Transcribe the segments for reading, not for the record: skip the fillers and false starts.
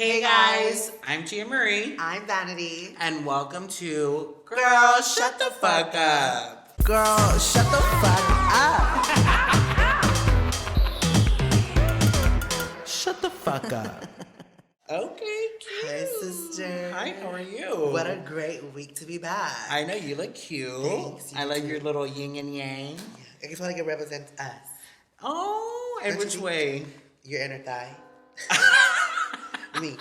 Hey guys, I'm Gia Marie, I'm Vanity. and welcome to Girl, Shut the Fuck Up. Girl, shut the fuck up. Shut the fuck up. Okay, Hi, cute. sister. Hi, how are you? What a great week to be back. I know you look cute. Thanks, you I like too. your little yin and yang. I just want to represent us. Oh, and Don't you which think- way? Your inner thigh. Me.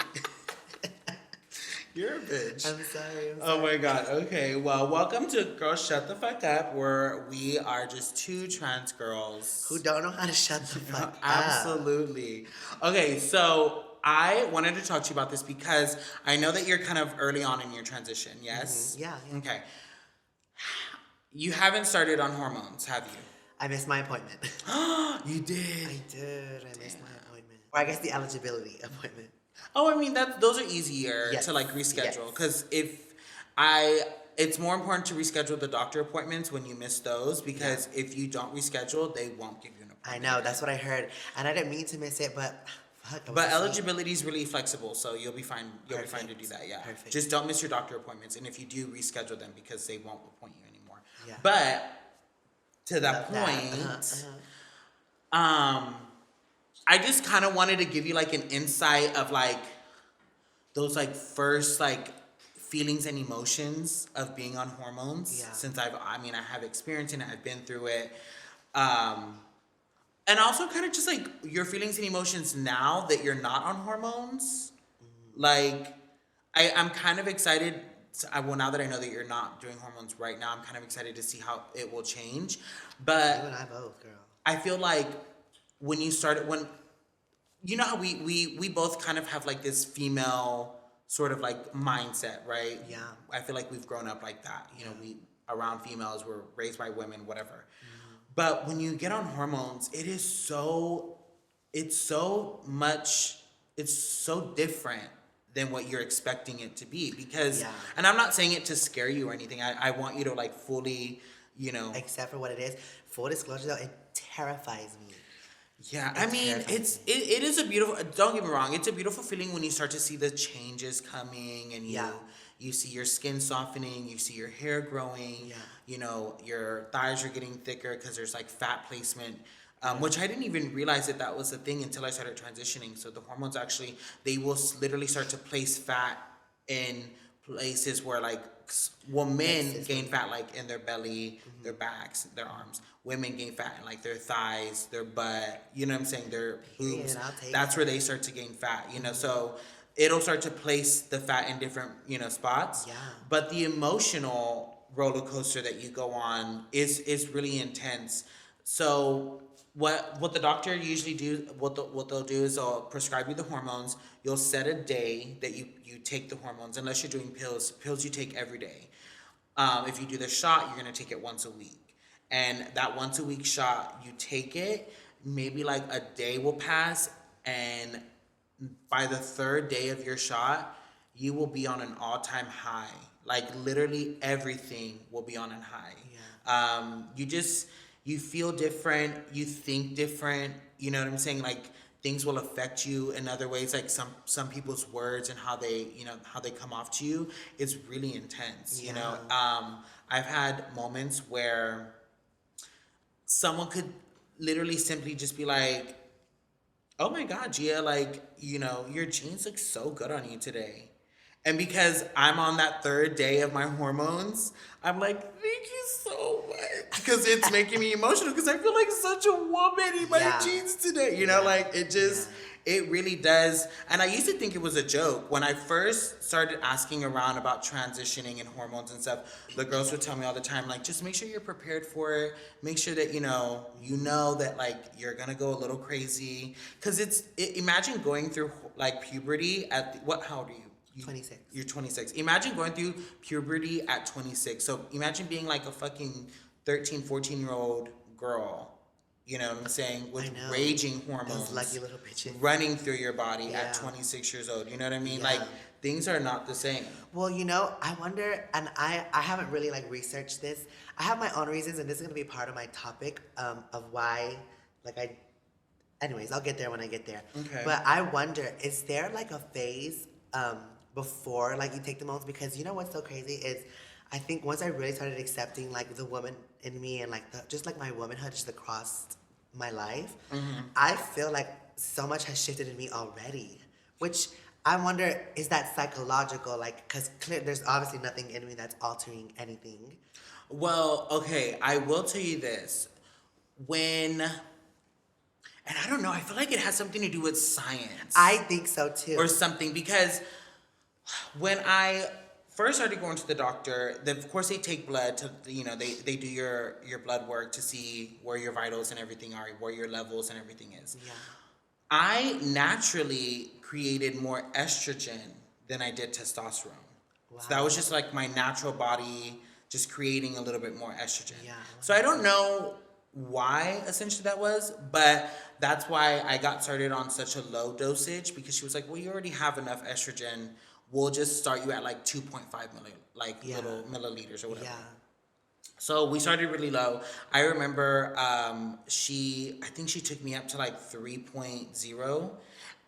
You're a bitch. I'm sorry. Oh my god. Okay. Well, welcome to Girl Shut the Fuck Up, where we are just two trans girls Who don't know how to shut the fuck up. Absolutely. Okay, so I wanted to talk to you about this because I know that you're kind of early on in your transition, yes? Yeah. Okay. You haven't started on hormones, have you? I missed my appointment. You did. I did. I missed my appointment. Or I guess the eligibility appointment. Oh, I mean those are easier Yes. to like reschedule Yes. because it's more important to reschedule the doctor appointments when you miss those because if you don't reschedule, they won't give you an I appointment. know. That's what I heard. And I didn't mean to miss it, but fuck. I was But asleep. eligibility is really flexible, so you'll be fine. You'll be fine to do that. Yeah. Perfect. Just don't miss your doctor appointments, and if you do, reschedule them because they won't appoint you anymore. Yeah. But to that Love point, that. I just kind of wanted to give you like an insight of like those like first like feelings and emotions of being on hormones. Yeah. Since I have experience in it, I've been through it. And also kind of just like your feelings and emotions now that you're not on hormones. Like, I'm kind of excited. Now that I know that you're not doing hormones right now, I'm kind of excited to see how it will change. But You and I both, girl. I feel like when you started, you know how we both kind of have like this female sort of like mindset, right? Yeah. I feel like we've grown up like that. You know, we around females, we're raised by women, whatever. But when you get on hormones, it's so different than what you're expecting it to be because, and I'm not saying it to scare you or anything. I want you to like fully, Except for what it is. Full disclosure, though, it terrifies me. Yeah, I mean, it is a beautiful, don't get me wrong, it's a beautiful feeling when you start to see the changes coming and you see your skin softening, you see your hair growing, your thighs are getting thicker because there's like fat placement, which I didn't even realize that was a thing until I started transitioning. So the hormones actually, they will literally start to place fat in places where like, men gain fat like in their belly, their backs, their arms. Women gain fat in like their thighs, their butt, you know what I'm saying, their boobs. That's where they start to gain fat, so it'll start to place the fat in different, spots. Yeah. But the emotional roller coaster that you go on is really intense. So what the doctor usually do, what they'll do is they'll prescribe you the hormones. You'll set a day that you take the hormones, unless you're doing pills. Pills you take every day. If you do the shot, you're gonna take it once a week. And that once a week shot, you take it, maybe like a day will pass, and by the third day of your shot, you will be on an all-time high. Like literally everything will be on a high. Yeah. You feel different, you think different, you know what I'm saying? Like things will affect you in other ways, like some people's words and how they come off to you. It's really intense, I've had moments where someone could literally simply just be like, oh my God, Gia, like, your jeans look so good on you today. And because I'm on that third day of my hormones, I'm like, thank you so much. Because it's making me emotional because I feel like such a woman in my jeans today. It really does. And I used to think it was a joke. When I first started asking around about transitioning and hormones and stuff, the girls would tell me all the time, like, just make sure you're prepared for it. Make sure that, you know that, like, you're going to go a little crazy. Because imagine going through, like, puberty how old are you? 26. You're 26. Imagine going through puberty at 26. So imagine being like a fucking 13, 14-year-old girl, you know what I'm saying, with raging hormones. Those lucky little bitches. Running through your body at 26 years old. You know what I mean? Like, things are not the same. Well, I wonder, and I haven't really like researched this. I have my own reasons, and this is going to be part of my topic of why, like, Anyways, I'll get there when I get there. Okay. But I wonder, is there like a phase before like you take the Mones? Because you know what's so crazy is, I think once I really started accepting like the woman in me and like just like my womanhood just across my life, I feel like so much has shifted in me already. Which I wonder, is that psychological? Like, because there's obviously nothing in me that's altering anything. Well, okay, I will tell you this. And I don't know, I feel like it has something to do with science. I think so too. Or something, because when I first started going to the doctor, of course they take blood to, they do your blood work to see where your vitals and everything are, where your levels and everything is. Yeah. I naturally created more estrogen than I did testosterone. Wow. So that was just like my natural body just creating a little bit more estrogen. Yeah. So I don't know why essentially that was, but that's why I got started on such a low dosage, because she was like, well, you already have enough estrogen. We'll just start you at like 2.5 little milliliters or whatever. Yeah. So we started really low. I remember I think she took me up to like 3.0.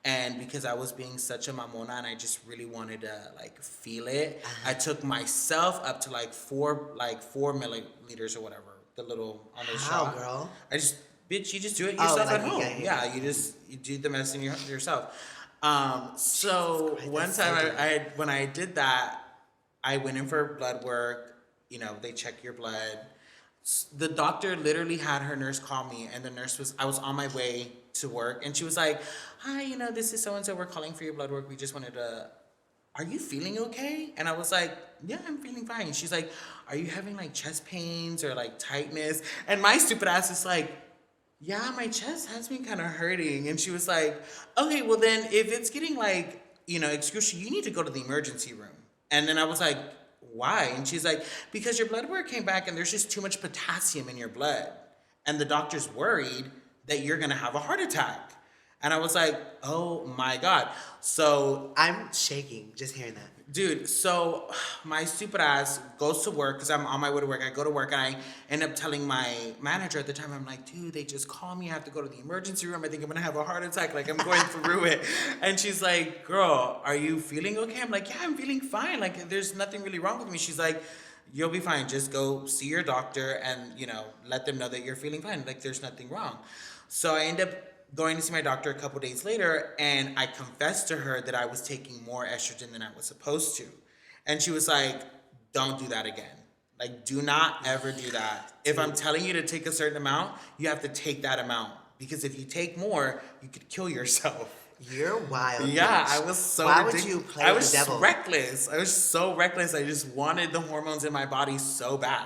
And because I was being such a mamona and I just really wanted to like feel it, I took myself up to like 4 milliliters or whatever. The little on the How, shot. girl? You just do it yourself like, at home. yeah. You do the medicine yourself. So Christ, one that's time so good. when I did that, I went in for blood work. They check your blood. The doctor literally had her nurse call me, and I was on my way to work, and she was like, hi, this is so-and-so, we're calling for your blood work. We just wanted to, are you feeling okay? And I was like, yeah, I'm feeling fine. And she's like, are you having like chest pains or like tightness? And my stupid ass is like, yeah, my chest has been kind of hurting. And she was like, okay, well then if it's getting like, excruciating, you need to go to the emergency room. And then I was like, why? And she's like, because your blood work came back and there's just too much potassium in your blood. And the doctor's worried that you're going to have a heart attack. And I was like, oh my God. So I'm shaking just hearing that. dude, so my stupid ass goes to work because I'm on my way to work. I go to work and I end up telling my manager at the time, I'm like, dude, they just called me. I have to go to the emergency room. I think I'm going to have a heart attack. Like, I'm going through it. And she's like, girl, are you feeling okay? I'm like, yeah, I'm feeling fine. Like, there's nothing really wrong with me. She's like, you'll be fine. Just go see your doctor and, let them know that you're feeling fine. Like, there's nothing wrong. So I end up going to see my doctor a couple days later, and I confessed to her that I was taking more estrogen than I was supposed to. And she was like, don't do that again. Like, do not ever do that. If I'm telling you to take a certain amount, you have to take that amount. Because if you take more, you could kill yourself. You're wild. Yeah, bitch. I was so Why ridiculous. would you play I with was the devil? reckless. I was so reckless. I just wanted the hormones in my body so bad.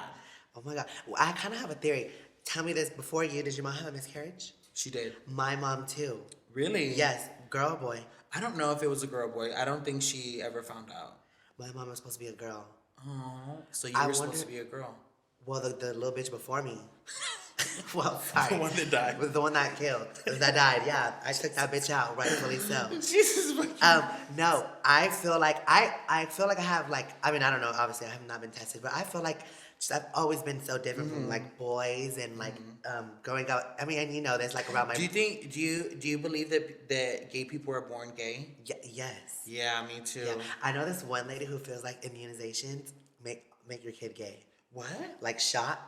Oh my God. Well, I kind of have a theory. Tell me this, before you, did your mom have a miscarriage? She did. My mom too. Really? Yes. Girl or boy? I don't know if it was a girl or boy. I don't think she ever found out. My mom was supposed to be a girl. Oh, so you I were supposed wonder- to be a girl. Well, the little bitch before me. Well, sorry. The one that died. The one that killed. That died, yeah. I took that bitch out, rightfully so. Jesus. No, I feel like I feel like I have like, I mean, I don't know, obviously I have not been tested, but I feel like just, I've always been so different from like boys and like growing up. I mean, and you know this, like around my. Do you believe that gay people are born gay? Yes. Yeah, me too. Yeah. I know this one lady who feels like immunizations make your kid gay. What? Like shots.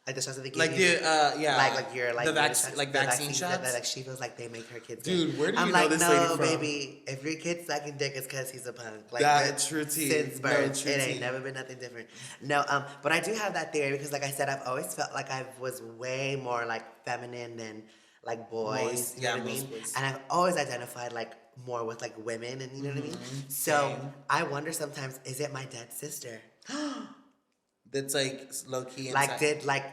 Like the shots that they give Like you. yeah. Like your like the vaccine vaccine shots. That, like she feels like they make her kids. Dude, gay. where do you I'm know like, this no, lady from? baby. If your kid's sucking dick, it's because he's a punk. Like That's true tea. Since No, birth, true it ain't tea. never been nothing different. No, but I do have that theory because, like I said, I've always felt like I was way more like feminine than like boys. Most- you know yeah, what I mean? most boys. And I've always identified like more with like women, and you know what I mean. So Same. I wonder sometimes, is it my dead sister? That's like low key. Like Did I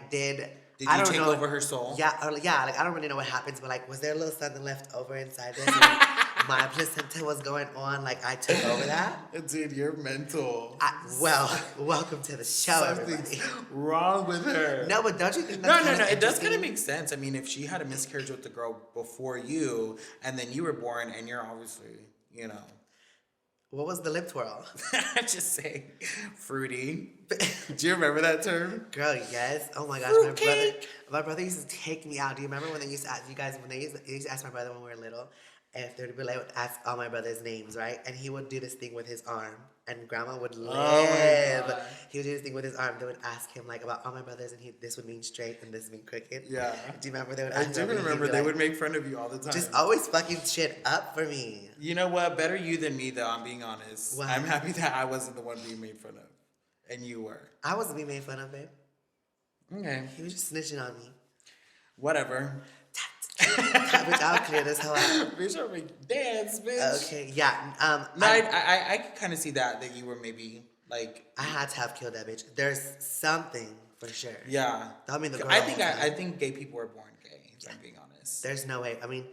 you don't take know. over her soul? Yeah, like I don't really know what happens, but like, was there a little something left over inside there? My placenta was going on, like I took over that. Dude, you're mental. Well, welcome to the show, everybody. Something's wrong with her. No, but don't you think No, that's no, kinda no. It does kind of interesting? make sense. I mean, if she had a miscarriage with the girl before you, and then you were born, and you're obviously, What was the lip twirl? Just say fruity. Do you remember that term? Girl, yes. Oh my gosh, Fruitcake. my brother used to take me out. Do you remember when they used to ask you guys when they used to ask my brother when we were little if they would be like ask all my brother's names, right? And he would do this thing with his arm, and Grandma would live. Oh my God. He would do this thing with his arm. They would ask him like about all my brothers, and this would mean straight and this would mean crooked. Yeah. Do you remember they would? I ask do him, and he'd remember be they like, would make fun of you all the time. just always fucking shit up for me. You know what? Better you than me, though. I'm being honest. What? I'm happy that I wasn't the one being made fun of, and you were. I wasn't being made fun of, babe. Okay. He was just snitching on me. Whatever. Bitch, I'll clear this hell out. Bitch, I'll make dance, bitch. Okay, yeah. No, I could kind of see that you were maybe like. I had to have killed that bitch. There's something for sure. Yeah. I mean, the girl. I think gay people were born gay. If I'm being honest. There's no way. I mean,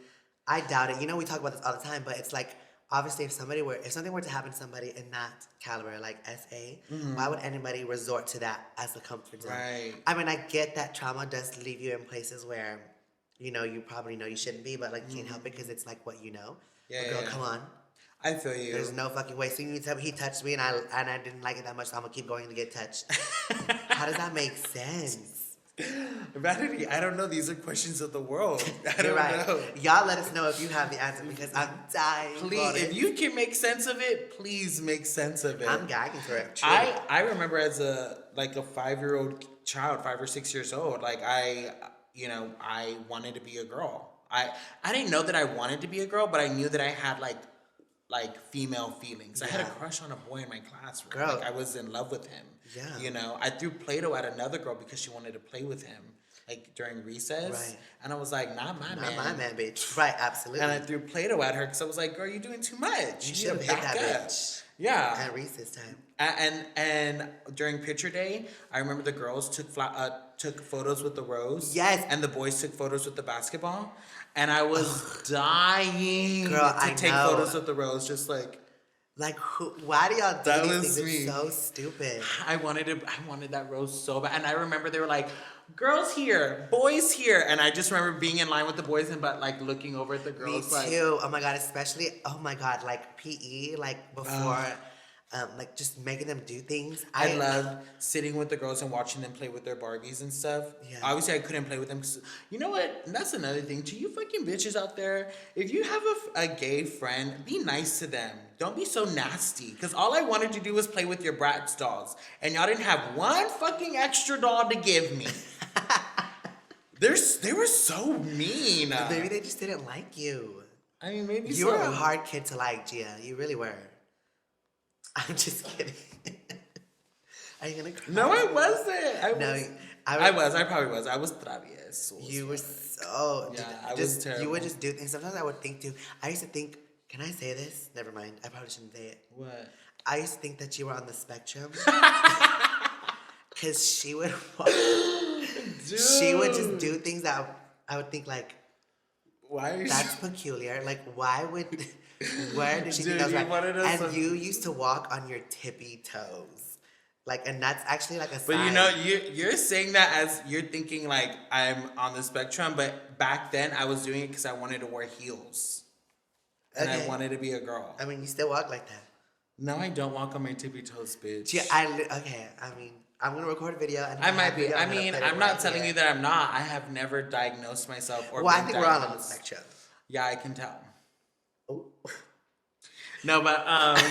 I doubt it. You know, we talk about this all the time, but it's like obviously if something were to happen to somebody in that caliber, like SA, why would anybody resort to that as a comfort zone? Right. I mean, I get that trauma does leave you in places where, you know, you probably know you shouldn't be, but like you can't help it because it's like what you know. Yeah, But girl, yeah. come on. I feel you. There's no fucking way. So you tell me he touched me and I didn't like it that much, so I'm gonna keep going to get touched. How does that make sense? Vanity, I don't know. These are questions of the world. I don't You're right. know. Y'all let us know if you have the answer because I'm dying. Please, for it. if you can make sense of it, please make sense of it. I'm gagging for it. Truly. I remember as a 5-year-old child, 5 or 6 years old, like I wanted to be a girl. I didn't know that I wanted to be a girl, but I knew that I had like female feelings. I had a Yeah. crush on a boy in my classroom. Girl. Like I was in love with him. Yeah. You know, I threw Play-Doh at another girl because she wanted to play with him, like during recess. Right. And I was like, not my man. Not my man, bitch. Right, absolutely. And I threw Play-Doh at her because I was like, girl, you're doing too much. You You should have need hit to that back up. bitch. Yeah. At recess time. And during picture day, I remember the girls took photos with the rose. Yes. And the boys took photos with the basketball. And I was dying Girl, to I take know. photos with the rose, just like Like, why do y'all do That these was things? me. It's so stupid. I wanted that rose so bad. And I remember they were like, girls here, boys here. And I just remember being in line with the boys and like looking over at the Me girls like too. Oh my god, especially like PE, like before, like just making them do things. I loved sitting with the girls and watching them play with their Barbies and stuff. Yeah. Obviously, I couldn't play with them. 'Cause, you know what? And that's another thing. To you fucking bitches out there, if you have a gay friend, be nice to them. Don't be so nasty. Because all I wanted to do was play with your Bratz dolls. And y'all didn't have one fucking extra doll to give me. They were so mean. Maybe they just didn't like you. I mean, maybe You so. were a hard kid to like, Gia. You really were. I'm just kidding. Are you gonna cry? No, I wasn't. I probably was. I was travieso. You were so. Yeah, I was just, terrible. You would just do things. Sometimes I would think too. I used to think, can I say this? Never mind. I probably shouldn't say it. What? I used to think that you were on the spectrum. Because she would just do things that I would think like, Why are you that's peculiar. Like, where did she think Dude, that was you right? wanted us And to- you used to walk on your tippy toes. Like, and that's actually like a sign. But you know, you're saying that as you're thinking like I'm on the spectrum, but back then I was doing it because I wanted to wear heels. And I Okay. wanted to be a girl. I mean, you still walk like that. No, I don't walk on my tippy toes, bitch. Yeah, okay. I mean, I'm gonna record a video. And I might be. video, I I'm gonna mean, put it I'm not right telling here. you that I'm not. I have never diagnosed myself or Well, I been think we're all on the diagnosed. spectrum. Yeah, I can tell. Oh. No, but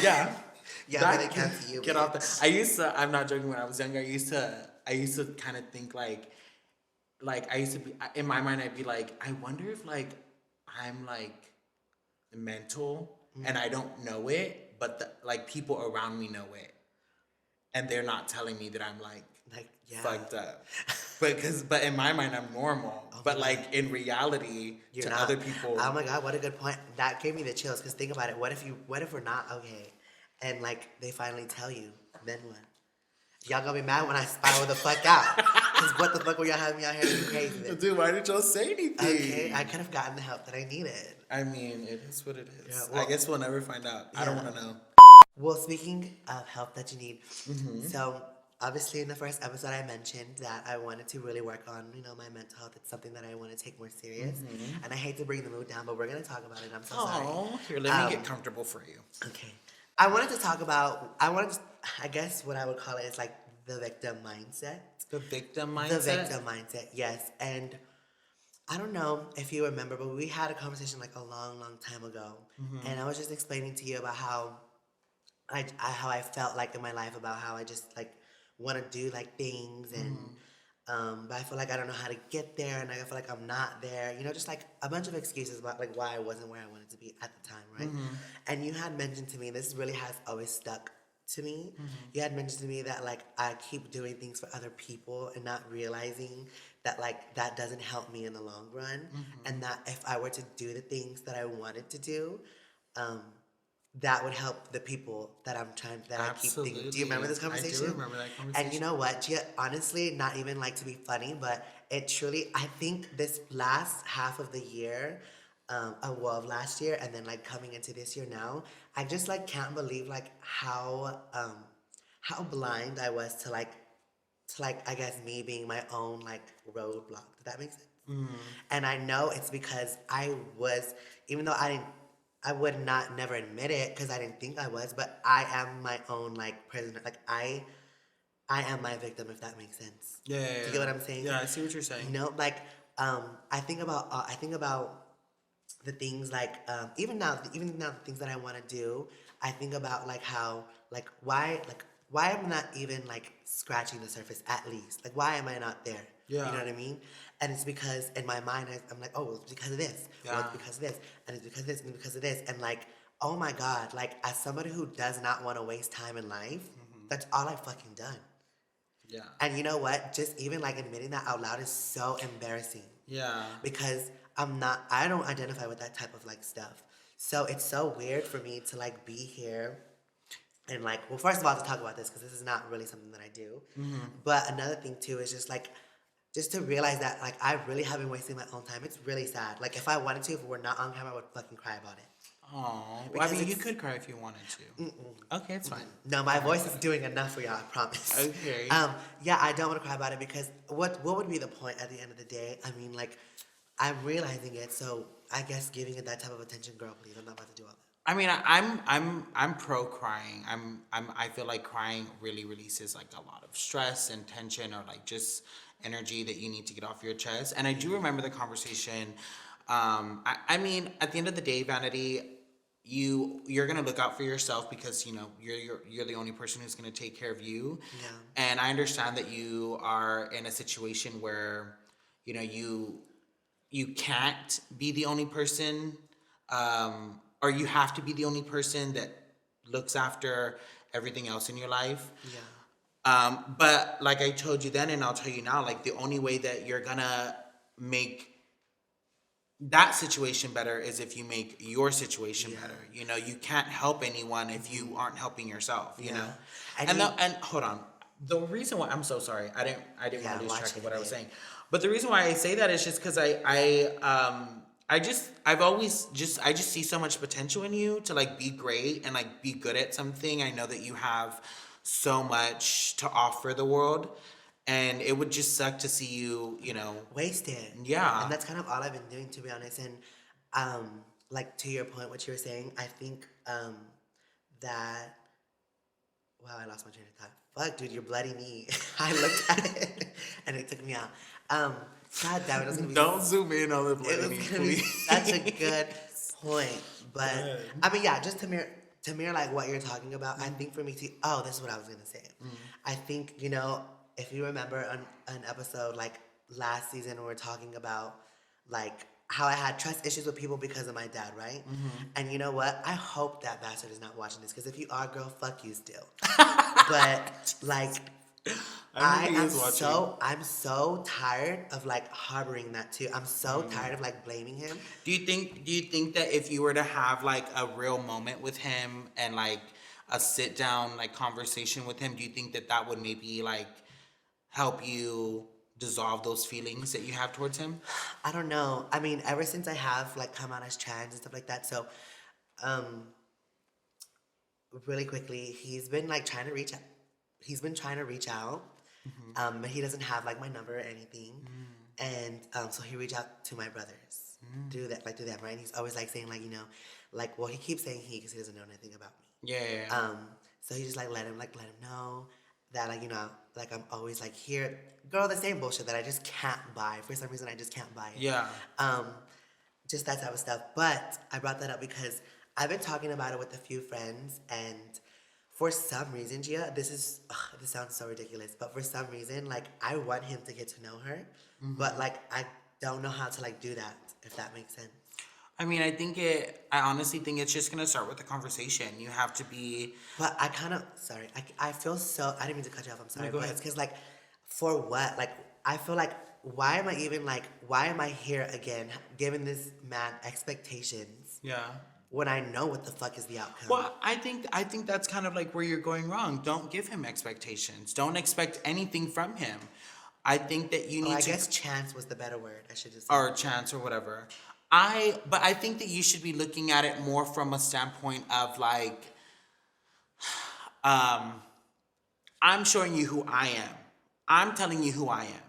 yeah. Yeah, That- but they can't see you. Get off the. I used to. I'm not joking. When I was younger, I used to kind of think like I used to be in my mind. I'd be like, I wonder if like I'm like mental and I don't know it, but like people around me know it, and they're not telling me that I'm like yeah. fucked up. But in my mind, I'm normal. Oh but my like in reality, You're to not. other people, Oh my god, what a good point. That gave me the chills. Cause think about it. What if we're not okay, and like they finally tell you, then what? Y'all gonna be mad when I spiral the fuck out. Cause what the fuck were y'all having me out here doing crazy? Then? dude, why did y'all say anything? Okay, I could have gotten the help that I needed. I mean, it is what it is. Yeah, well- I guess we'll never find out. I don't Yeah. want to know. Well, speaking of help that you need, Mm-hmm. so obviously in the first episode I mentioned that I wanted to really work on, my mental health. It's something that I want to take more serious. And I hate to bring the mood down, but we're gonna talk about it. I'm so sorry. Oh, here, let me get comfortable for you. Okay. I wanted to, I guess what I would call it is like the victim mindset. The victim The mindset. victim mindset, yes. And I don't know if you remember, but we had a conversation like a long, long time ago. And I was just explaining to you about how how I felt like in my life about how I just like want to do like things and but I feel like I don't know how to get there and I feel like I'm not there. You know, just like a bunch of excuses about like why I wasn't where I wanted to be at the time, right? And you had mentioned to me, this really has always stuck to me. You had mentioned to me that like I keep doing things for other people and not realizing that like that doesn't help me in the long run and that if I were to do the things that I wanted to do, um, that would help the people that I keep thinking. Do you remember Absolutely. this I do conversation? remember that And you conversation. know what, Gia, honestly, not even like to be funny, but it truly, I think this last half of the year, well, of last year, and then like coming into this year now, I just like can't believe like how blind I was to like I guess me being my own like roadblock. Did that make sense? And I know it's because I was, even though I would not never admit it because I didn't think I was, but I am my own like prisoner. Like I am my victim, if that makes sense. Yeah, yeah, Do you yeah. get what I'm saying? Yeah, I see what you're saying. You know, like I think about the things like even now the things that I want to do. I think about like how like why am I not even like scratching the surface at least? Like why am I not there? You Yeah. know what I mean? And it's because in my mind I'm like, oh, well, it's because of this. Well, Yeah. it's because of this, and it's because of this, and it's because of this, and like, oh my god, like as somebody who does not want to waste time in life, that's all I've fucking done. Yeah. And you know what? Just even like admitting that out loud is so embarrassing Yeah. because I don't identify with that type of like stuff. So it's so weird for me to like be here and like, well, first of all, to talk about this because this is not really something that I do. But another thing too is just like, just to realize that like I really have been wasting my own time. It's really sad. Like if I wanted to, if we're not on camera, I would fucking cry about it Oh, well, I because mean, you it's could cry if you wanted to. Okay, it's fine. no, my voice is doing enough for y'all. I promise. Okay. Yeah, I don't want to cry about it because what would be the point at the end of the day? I mean, like, I'm realizing it, so I guess giving it that type of attention, girl, please. I'm not about to do all that. I mean, I'm pro crying. I feel like crying really releases like a lot of stress and tension or like just energy that you need to get off your chest. And I do remember the conversation. I mean, at the end of the day, Vanity, you're gonna look out for yourself because you know you're the only person who's gonna take care of you. Yeah. And I understand that you are in a situation where you know you can't be the only person, or you have to be the only person that looks after everything else in your life. Yeah. But like I told you then, and I'll tell you now, like the only way that you're gonna make that situation better is if you make your situation Yeah. better. You know, you can't help anyone if you aren't helping yourself. You Yeah. know, And and you- and hold on. The reason why I'm so sorry, I didn't want Yeah, to lose watch track of it, what I was babe. saying, but the reason why I say that is just because I've always I just see so much potential in you to like be great and like be good at something. I know that you have so much to offer the world, and it would just suck to see you, you know. Wasted. Yeah. And that's kind of all I've been doing, to be honest. And like to your point, what you were saying, I think that wow, I lost my train of thought. Fuck, dude, your bloody knee. I looked at it and it took me out. Um, God damn it, it was gonna be Don't zoom in on the it was bloody, gonna be please. such a good point. But ahead. I mean, yeah, just to mirror like what you're talking about. I think for me to this is what I was gonna say. I think you know if you remember an episode like last season, we were talking about like how I had trust issues with people because of my dad, right? And you know what? I hope that bastard is not watching this because if you are, girl, fuck you still. But like I think he is watching. I'm so tired of like harboring that too. I'm so tired of like blaming him. Do you think that if you were to have like a real moment with him and like a sit down like conversation with him, do you think that that would maybe like help you dissolve those feelings that you have towards him? I don't know. I mean, ever since I have like come out as trans and stuff like that, so um really quickly, he's been like trying to reach out. He's been trying to reach out, but he doesn't have like my number or anything. And so he reached out to my brothers, do that, like do them, right? And he's always like saying like you know, like well he keeps saying he because he doesn't know anything about me. Yeah, yeah, yeah. So he just like let him know that like like I'm always like here, girl. The same bullshit that I just can't buy for some reason. I just can't buy it. Yeah. Um, just that type of stuff. But I brought that up because I've been talking about it with a few friends, and for some reason, Gia, this sounds so ridiculous, but for some reason, like I want him to get to know her, but like I don't know how to like do that. If that makes sense. I mean, I honestly think it's just gonna start with the conversation. You have to be, But I kind of, sorry, I feel so, I didn't mean to cut you off, I'm no, sorry, go but ahead. it's because, like, for what? Like, I feel like, why am I here again, giving this man expectations Yeah. when I know what the fuck is the outcome? Well, I think that's kind of like where you're going wrong. Don't give him expectations. Don't expect anything from him. I think that you Oh, need I to, guess chance was the better word, I should just say. or chance or whatever. But I think that you should be looking at it more from a standpoint of like, um, I'm showing you who I am. I'm telling you who I am.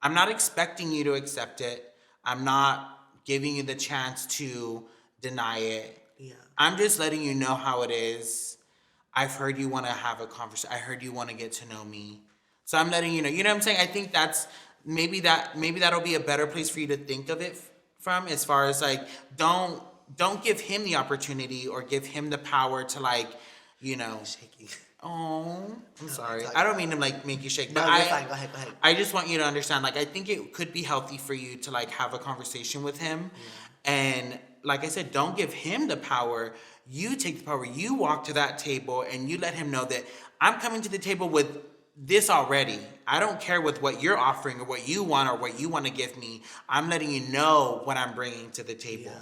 I'm not expecting you to accept it. I'm not giving you the chance to deny it. Yeah. I'm just letting you know how it is. I've heard you want to have a conversation. I heard you want to get to know me. So I'm letting you know. You know what I'm saying? I think that's maybe that'll be a better place for you to think of it from, as far as like, don't give him the opportunity or give him the power to like, you know, Shaking. oh, I'm No, sorry. it's all I don't good. mean to like make you shake, No, but you're fine, go ahead. I just want you to understand, like, I think it could be healthy for you to like have a conversation with him. And like I said, don't give him the power. You take the power. You walk to that table and you let him know that I'm coming to the table with this already. I don't care with what you're offering or what you want or what you want to give me. I'm letting you know what I'm bringing to the table. Yeah.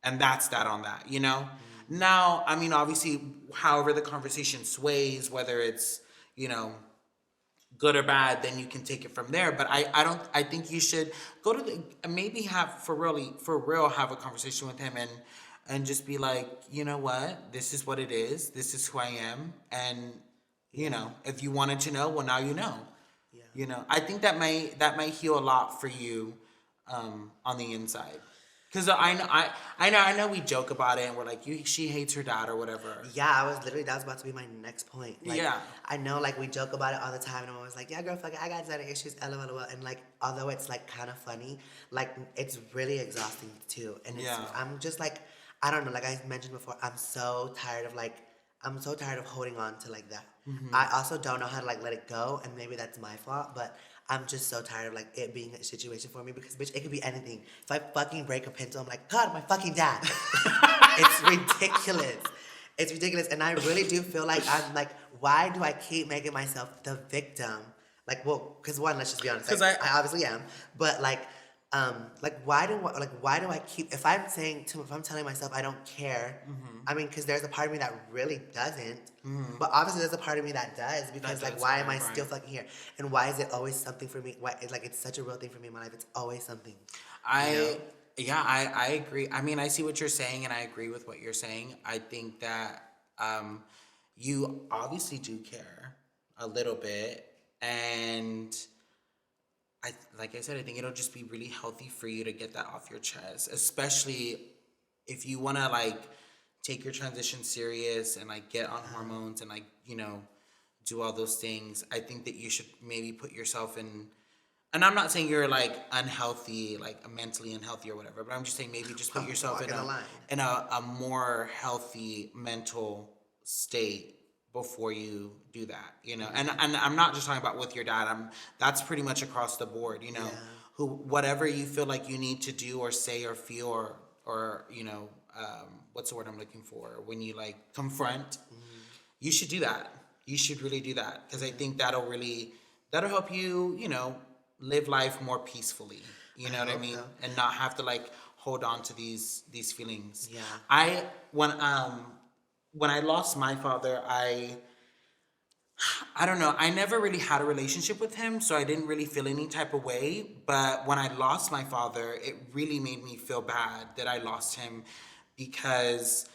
And that's that on that, you know? Now, I mean, obviously, however the conversation sways, whether it's, you know, good or bad, then you can take it from there. But I think you should go to the, maybe have for real, have a conversation with him and just be like, you know what, this is what it is. This is who I am. And, you Yeah. know, if you wanted to know, well, now you know. Yeah. You know, I think that might heal a lot for you, on the inside. Because I know we joke about it and we're like, she hates her dad or whatever. Yeah, I was literally, that was about to be my next point. Like, Yeah. I know, like, we joke about it all the time, and I'm always like, yeah, girl, fuck it, I got daddy issues, lol. And, like, although it's, like, kind of funny, like, it's really exhausting, too. And Yeah. I'm just, like, I don't know, like I mentioned before, I'm so tired of holding on to, like, that. I also don't know how to, like, let it go, and maybe that's my fault, but I'm just so tired of, like, it being a situation for me, because, bitch, it could be anything. If I fucking break a pencil, I'm like, God, my fucking dad. It's ridiculous. It's ridiculous. And I really do feel like I'm like, why do I keep making myself the victim? Like, well, because one, let's just be honest. 'Cause Like, I obviously am. But why do I keep, if I'm telling myself I don't care, I mean, because there's a part of me that really doesn't. But obviously there's a part of me that does, because That like, does, why am right, I still right. fucking here? And why is it always something for me? Why, it's such a real thing for me in my life. It's always something. I Yeah, I agree. I mean, I see what you're saying and I agree with what you're saying. I think that you obviously do care a little bit, and like I said, I think it'll just be really healthy for you to get that off your chest, especially if you want to like take your transition serious and like get on hormones and like, you know, do all those things. I think that you should maybe put yourself in, and I'm not saying you're like unhealthy, like mentally unhealthy or whatever, but I'm just saying maybe just put yourself in Walking the a line. a more healthy mental state before you do that, you know. And I'm not just talking about with your dad. That's pretty much across the board, you know. Yeah. Who Whatever you feel like you need to do or say or feel or you know, what's the word I'm looking for, when you like confront, you should do that. You should really do that, because I think that'll help you, you know, live life more peacefully. You know what I hope mean? so. And not have to like hold on to these feelings. Yeah. I when I lost my father, I don't know. I never really had a relationship with him, so I didn't really feel any type of way. But when I lost my father, it really made me feel bad that I lost him, because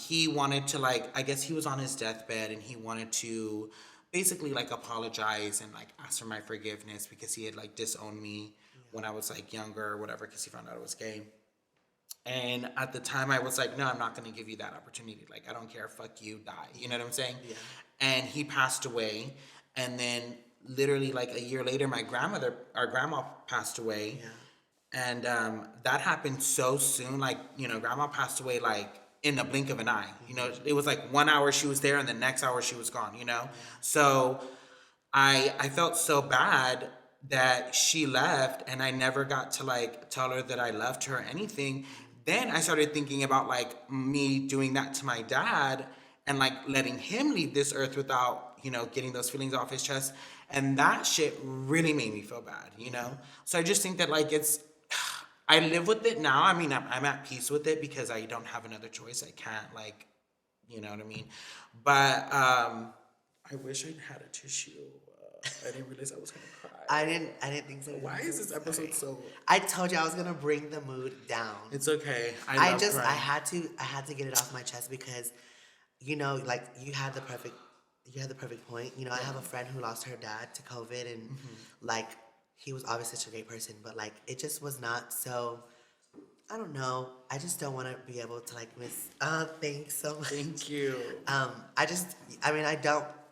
he wanted to like, I guess he was on his deathbed and he wanted to basically like apologize and like ask for my forgiveness, because he had like disowned me when I was like younger or whatever, because he found out I was gay. And at the time, I was like, no, I'm not going to give you that opportunity. Like, I don't care. Fuck you, die. You know what I'm saying? Yeah. And he passed away. And then, literally, like a year later, our grandma passed away. Yeah. And that happened so soon. Like, grandma passed away, like, in the blink of an eye. It was like 1 hour she was there, and the next hour she was gone. So I felt so bad that she left, and I never got to, like, tell her that I loved her or anything. Then I started thinking about, like, me doing that to my dad and, like, letting him leave this earth without, getting those feelings off his chest. And that shit really made me feel bad. So I just think that, like, I live with it now. I mean, I'm at peace with it because I don't have another choice. I can't, like, you know what I mean? But I wish I had a tissue. I didn't realize I was gonna cry. I didn't think so. Why is this episode so? I told you I was gonna bring the mood down. It's okay. I had to get it off my chest because, like you had the perfect point. I have a friend who lost her dad to COVID, and like he was obviously such a great person, but like it just was not so. I don't know. I just don't want to be able to like miss. Thanks so much. Thank you.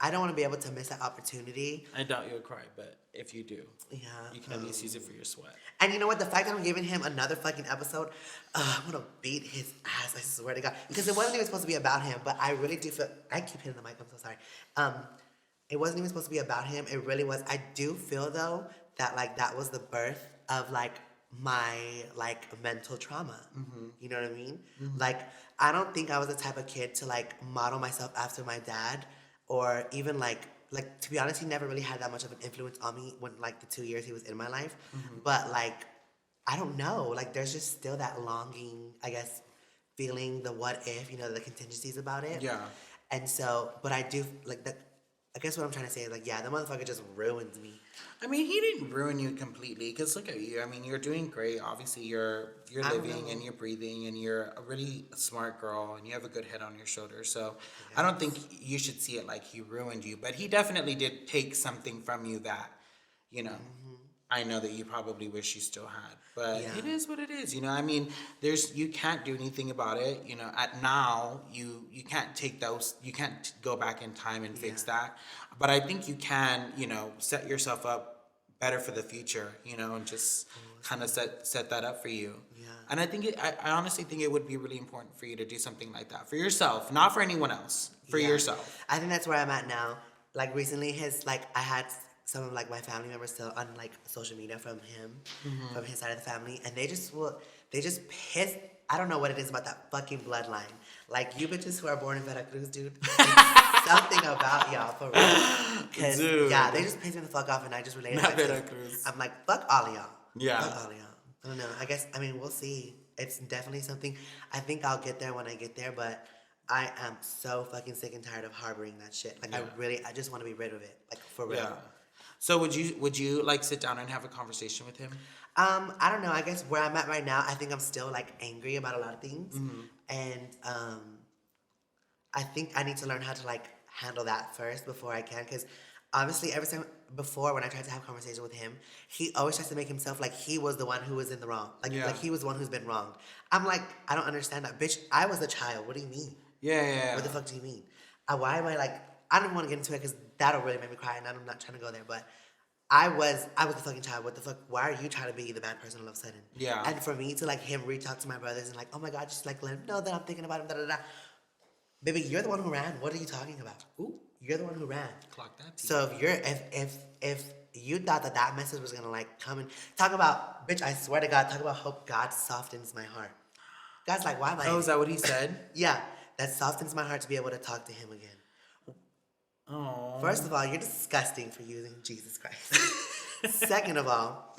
I don't want to be able to miss that opportunity. I doubt you'll cry, but if you do, Yeah. you can at least use it for your sweat. And you know what? The fact that I'm giving him another fucking episode, I'm gonna beat his ass. I swear to God, because it wasn't even supposed to be about him. But I really do feel. I keep hitting the mic. I'm so sorry. It wasn't even supposed to be about him. It really was. I do feel though that like that was the birth of like my like mental trauma. You know what I mean? Like I don't think I was the type of kid to like model myself after my dad, or even like to be honest, he never really had that much of an influence on me when like the 2 years he was in my life. But like I don't know, like there's just still that longing, I guess, feeling the what if, the contingencies about it. Yeah. And so, but I do like that. I guess what I'm trying to say is like, yeah, the motherfucker just ruined me. I mean, he didn't ruin you completely, because look at you. I mean, you're doing great. Obviously, you're living and you're breathing, and you're a really smart girl, and you have a good head on your shoulders. So yes. I don't think you should see it like he ruined you, but he definitely did take something from you that, I know that you probably wish you still had. But it is what it is, I mean, you can't do anything about it. At now, you can't take those, you can't go back in time and fix that. But I think you can, set yourself up better for the future, and just kind of set that up for you. Yeah. And I honestly think it would be really important for you to do something like that for yourself, not for anyone else, for yourself. I think that's where I'm at now. Like recently, I had some of like my family members still on like social media from him, from his side of the family, and they just piss. I don't know what it is about that fucking bloodline. Like you bitches who are born in Veracruz, dude. Something about y'all for real. Cause they just piss me the fuck off, and I just relate. Not Veracruz. I'm like, fuck all of y'all. Yeah. Fuck all of y'all. I don't know. We'll see. It's definitely something. I think I'll get there when I get there, but I am so fucking sick and tired of harboring that shit. Like I just want to be rid of it. Like for real. Yeah. So would you like sit down and have a conversation with him? I don't know. I guess where I'm at right now, I think I'm still like angry about a lot of things, and I think I need to learn how to like handle that first before I can. Because obviously, every time before when I tried to have a conversation with him, he always tries to make himself like he was the one who was in the wrong. Like he was the one who's been wronged. I'm like, I don't understand that, bitch. I was a child. What do you mean? Yeah. What the fuck do you mean? Why am I like? I don't want to get into it because that'll really make me cry, and I'm not trying to go there. But I was the fucking child. What the fuck? Why are you trying to be the bad person all of a sudden? Yeah. And for me to like him reach out to my brothers and like, oh my God, just like let him know that I'm thinking about him. Da da da. Baby, you're the one who ran. What are you talking about? Ooh, you're the one who ran. Clock that. So if you thought that message was gonna like come and talk about, bitch, I swear to God, talk about hope God softens my heart. God's like, why am I? Oh, is that what he said? Yeah, that softens my heart to be able to talk to him again. Oh. First of all, you're disgusting for using Jesus Christ. Second of all,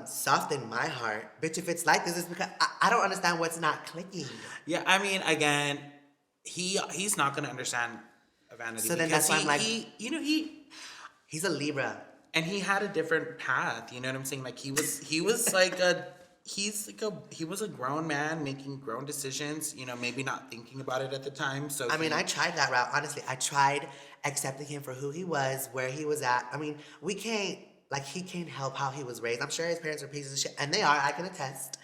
soften my heart. Bitch, if it's like this, it's because I don't understand what's not clicking. Yeah, I mean, again, he's not going to understand vanity. So then that's why I'm like, he's a Libra. And he had a different path, you know what I'm saying? Like, he was he was a grown man making grown decisions, maybe not thinking about it at the time. So I mean, I tried that route. Honestly, I tried accepting him for who he was, where he was at. I mean, he can't help how he was raised. I'm sure his parents are pieces of shit, and they are. I can attest.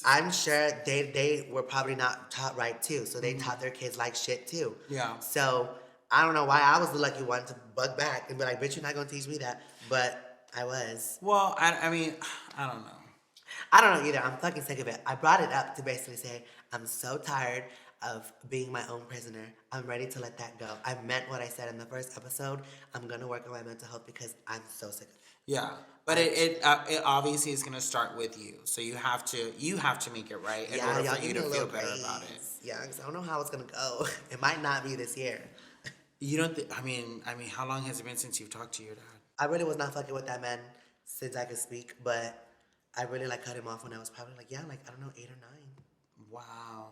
I'm sure they were probably not taught right too, so they taught their kids like shit too. Yeah. So I don't know why I was the lucky one to bug back and be like, "Bitch, you're not gonna teach me that," but I was. Well, I mean, I don't know. I don't know either. I'm fucking sick of it. I brought it up to basically say I'm so tired of being my own prisoner. I'm ready to let that go. I meant what I said in the first episode. I'm gonna work on my mental health because I'm so sick of it. Yeah, but it obviously is gonna start with you. So you have to make it right in Yeah, order y'all for give you me to a feel little better about it. grace. Yeah, because I don't know how it's gonna go. It might not be this year. You don't. I mean, how long has it been since you've talked to your dad? I really was not fucking with that man since I could speak, but I really like cut him off when I was probably like, yeah, like I don't know, 8 or 9. Wow,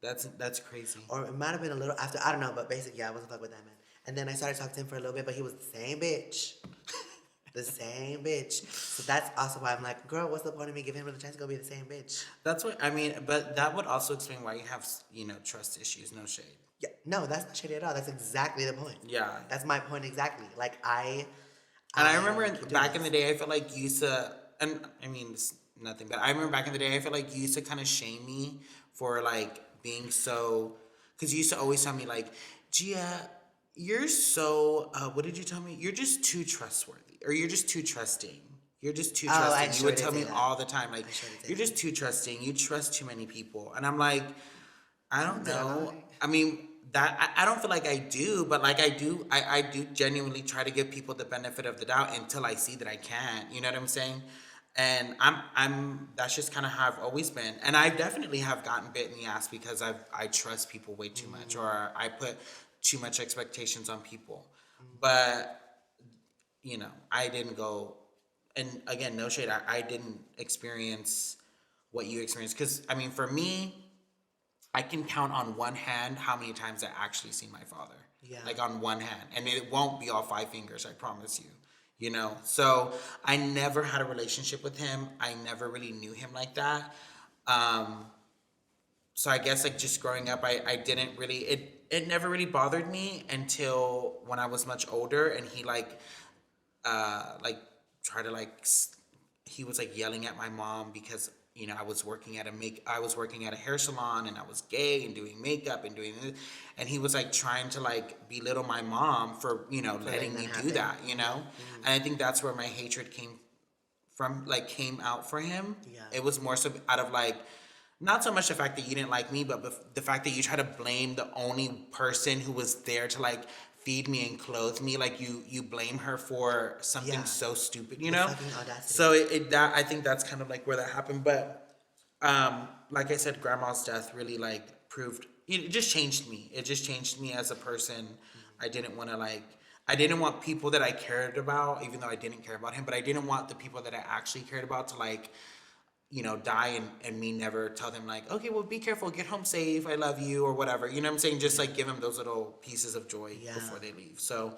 that's crazy. Or it might have been a little after, I don't know, but basically, yeah, I wasn't fucking with that man. And then I started talking to him for a little bit, but he was the same bitch. The same bitch. So that's also why I'm like, girl, what's the point of me giving him the chance to go be the same bitch? That's what I mean. But that would also explain why you have trust issues. No shade. Yeah, no, that's not shitty at all. That's exactly the point. Yeah. That's my point exactly. Like, And I remember keep doing back in this. the day, I felt like you used to, and I mean, it's nothing, but I remember back in the day, I felt like you used to kind of shame me for like being so, because you used to always tell me like, Gia, you're so, what did you tell me? You're just too trustworthy, or you're just too trusting. You're just too Oh, I trusting. You sure would did tell say me that. all the time, like, I sure did say you're that. just too trusting. You trust too many people. And I'm like, I don't Did I know. not? I mean, that I don't feel like I do, but like I do genuinely try to give people the benefit of the doubt until I see that I can't. You know what I'm saying? And I'm that's just kind of how I've always been. And I definitely have gotten bit in the ass because I trust people way too much, or I put too much expectations on people. But I didn't go, and again, no shade, I didn't experience what you experienced. Because I mean, for me, I can count on one hand how many times I actually see my father. Yeah. Like on one hand. And it won't be all 5 fingers, I promise you. So I never had a relationship with him. I never really knew him like that. Um, so I guess like just growing up, I didn't really, it never really bothered me until when I was much older, and he like try to he was like yelling at my mom because I was working at a hair salon, and I was gay and doing makeup and doing this, and he was like trying to like belittle my mom for letting me do that, and I think that's where my hatred came out for him. Yeah. It was more so out of like, not so much the fact that you didn't like me, but the fact that you try to blame the only person who was there to like feed me and clothe me, like you blame her for something Yeah. so stupid, The fucking audacity. So I think that's kind of like where that happened. But like I said, grandma's death really like proved it just changed me. It just changed me as a person. I didn't want people that I cared about, even though I didn't care about him, but I didn't want the people that I actually cared about to like die, and me never tell them like, okay, well, be careful, get home safe, I love you, or whatever. You know what I'm saying? Just like give them those little pieces of joy Yeah. before they leave. So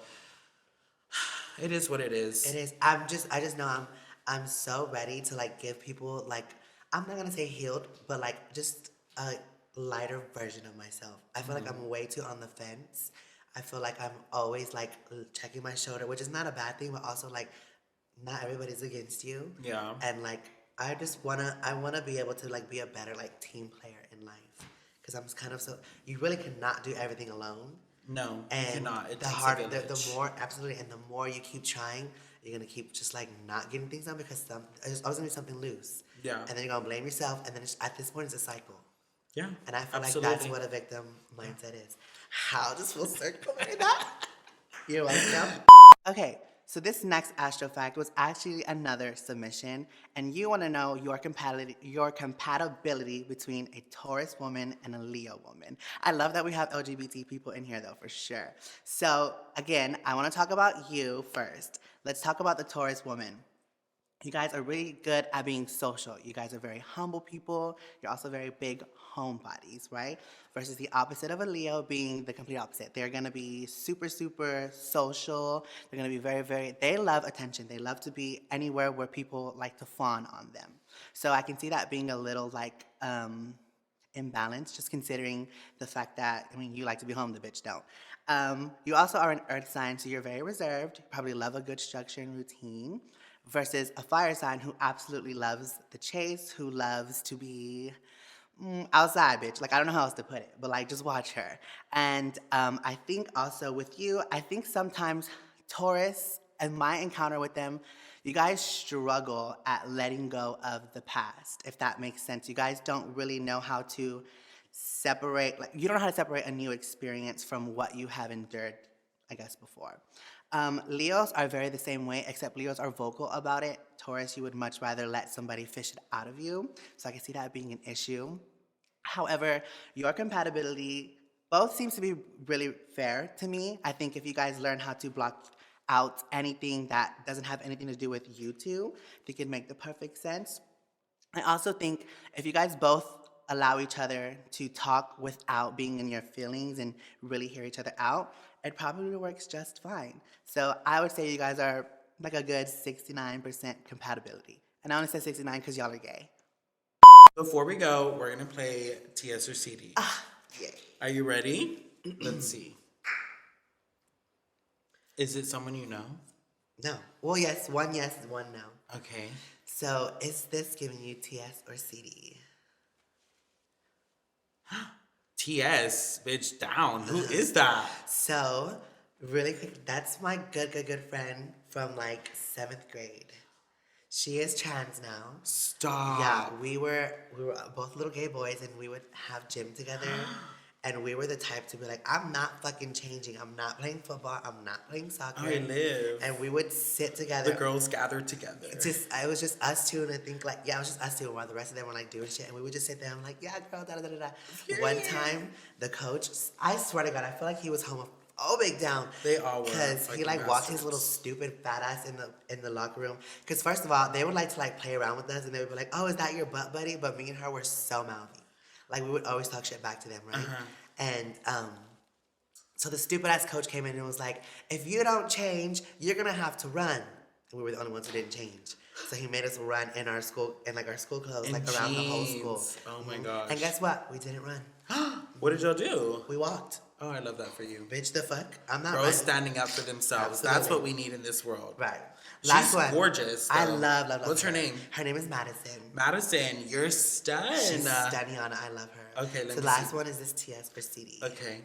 it is what it is. It is. I just know I'm so ready to like give people like, I'm not gonna say healed, but like just a lighter version of myself. I feel like I'm way too on the fence. I feel like I'm always like checking my shoulder, which is not a bad thing, but also like not everybody's against you. Yeah. And like I wanna be able to like be a better like team player in life, because I'm kind of so, you really cannot do everything alone. No, you And cannot. It the takes a harder, village. the more, absolutely, and the more you keep trying, you're gonna keep just like not getting things done because there's always gonna be something loose. Yeah. And then you're gonna blame yourself, and then at this point it's a cycle. Yeah. And I feel absolutely. like that's what a victim mindset is. How does full circle right now? You're welcome. Okay, so this next astro fact was actually another submission, and you want to know your compatibility between a Taurus woman and a Leo woman. I love that we have LGBT people in here, though, for sure. So again, I want to talk about you first. Let's talk about the Taurus woman. You guys are really good at being social. You guys are very humble people. You're also very big homebodies, right? Versus the opposite of a Leo being the complete opposite. They're gonna be super, super social. They're gonna be very, very, they love attention. They love to be anywhere where people like to fawn on them. So I can see that being a little like imbalance, just considering the fact that, I mean, you like to be home, the bitch don't. You also are an earth sign, so you're very reserved. You probably love a good structure and routine. versus a fire sign who absolutely loves the chase, who loves to be outside, bitch. Like, I don't know how else to put it, but like, just watch her. And I think also with you, I think sometimes Taurus and my encounter with them, you guys struggle at letting go of the past, if that makes sense. You guys don't really know how to separate, like, you don't know how to separate a new experience from what you have endured, I guess, before. Leos are very the same way, except Leos are vocal about it. Taurus, you would much rather let somebody fish it out of you. So I can see that being an issue. However, your compatibility both seems to be really fair to me. I think if you guys learn how to block out anything that doesn't have anything to do with you two, they can make the perfect sense. I also think if you guys both allow each other to talk without being in your feelings and really hear each other out, it probably works just fine. So I would say you guys are like a good 69% compatibility. And I only said 69 because y'all are gay. Before we go, we're gonna play TS or CD. Yeah. Are you ready? Let's see. Is it someone you know? No. Well, yes, one no. Okay. So is this giving you TS or CD? TS, bitch, down. Who is that? So, really quick, that's my good friend from like 7th grade. She is trans now. Stop. Yeah, we were both little gay boys, and we would have gym together. And we were the type to be like, I'm not fucking changing. I'm not playing football. I'm not playing soccer. I live. And we would sit together. The girls gathered together. It was just us two, and I think like, yeah, it was just us two, while the rest of them were like doing shit. And we would just sit there and like, yeah, girl, da da da da. One time, the coach, I swear to God, I feel like he was homophobic down. They all were. Because he like walked his little stupid fat ass in the locker room. Because first of all, they would like to like play around with us, and they would be like, oh, is that your butt buddy? But me and her were so mouthy. Like, we would always talk shit back to them, right? And so the stupid ass coach came in and was like, if you don't change, you're gonna have to run. And we were the only ones who didn't change. So he made us run in our school, in like our school clothes, like around the whole school. Oh my gosh. And guess what? We didn't run. What did y'all do? We walked. Oh, I love that for you. Bitch, the fuck? I'm not Girls running. standing up for themselves. Absolutely. That's what we need in this world. Right. She's gorgeous. Though. I love. What's her name? Her name is Madison. Madison, you're stunning. She's stunning, I love her. Okay, So the last one is this TS for CD. Okay.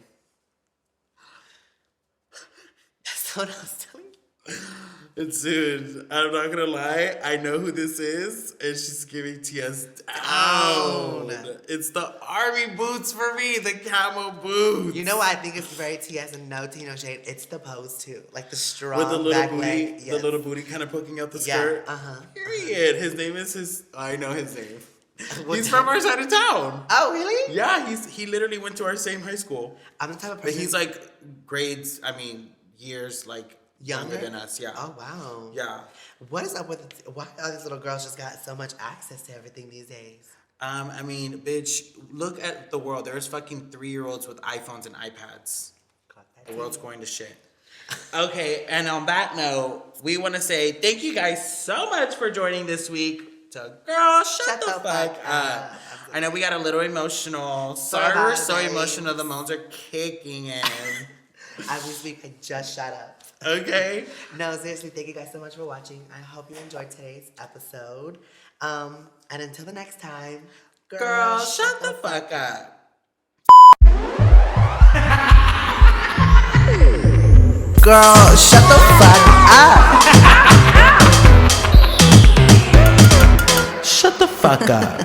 That's what I was telling you. Dude, I'm not gonna lie. I know who this is, and she's giving TS down. It's the army boots for me, the camo boots. You know what I think it's very TS and no tea, no shade? It's the pose too, like the strong with the little back booty, leg. Yes. the little booty kind of poking out the skirt. Period. His name is I know his name. He's from our side of town. Oh, really? Yeah, he literally went to our same high school. I'm the type of But person. he's like years like younger than us. Yeah. Oh wow. Yeah. What is up with why all these little girls just got so much access to everything these days? I mean, bitch, look at the world. There's fucking 3-year-olds with iPhones and iPads. The world's going to shit. Okay, and on that note, we want to say thank you guys so much for joining this week to Girl, Shut the Fuck Up. I know we got a little emotional. Sorry we're so emotional. The moans are kicking in. As we speak, I just shut up. Okay. No, seriously, thank you guys so much for watching. I hope you enjoyed today's episode. And until the next time, Girl, shut the fuck up. Girl, shut the fuck up. Shut the fuck up.